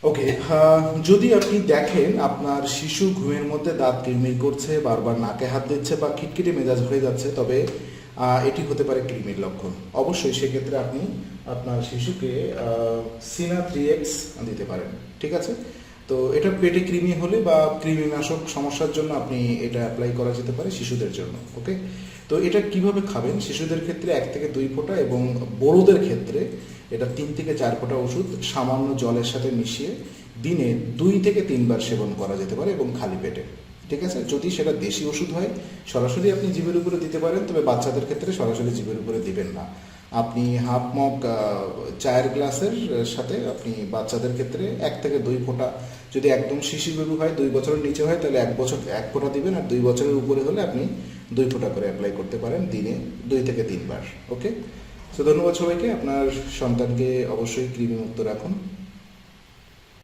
ওকে, যদি আপনি দেখেন আপনার শিশু ঘুমের মধ্যে দাঁত কিরমির করছে, বারবার নাকে হাত দিচ্ছে বা খিটখিটে মেজাজ হয়ে যাচ্ছে, তবে এটি হতে পারে কৃমির লক্ষণ। অবশ্যই সেক্ষেত্রে আপনি আপনার শিশুকে সিনা 3X দিতে পারেন। ঠিক আছে? তো এটা পেটে কৃমি হলে বা কৃমিনাশক সমস্যার জন্য আপনি এটা অ্যাপ্লাই করা যেতে পারে শিশুদের জন্য। ওকে, তো এটা কিভাবে খাবেন? শিশুদের ক্ষেত্রে 1 থেকে 2 ফোঁটা এবং বড়োদের ক্ষেত্রে এটা 3 থেকে 4 ফোঁটা ওষুধ সামান্য জলের সাথে মিশিয়ে দিনে 2 থেকে 3 বার সেবন করা যেতে পারে এবং খালি পেটে। ঠিক আছে? যদি সেটা দেশি ওষুধ হয় সরাসরি আপনি জিভের উপরে দিতে পারেন, তবে বাচ্চাদের ক্ষেত্রে সরাসরি জিভের উপরে দিবেন না। আপনি হাফ মগ চায়ের গ্লাসের সাথে আপনি বাচ্চাদের ক্ষেত্রে 1 থেকে 2 ফোঁটা, যদি একদম শিশু বেবি হয় 2 বছরের নিচে হয় তাহলে 1 বছর 1 ফোঁটা দিবেন, আর 2 বছরের উপরে হলে আপনি 2 ফোঁটা করে অ্যাপ্লাই করতে পারেন দিনে 2 থেকে 3 বার। ওকে, তো ধন্যবাদ সবাইকে। আপনার সন্তানকে অবশ্যই কৃমিমুক্ত রাখুন।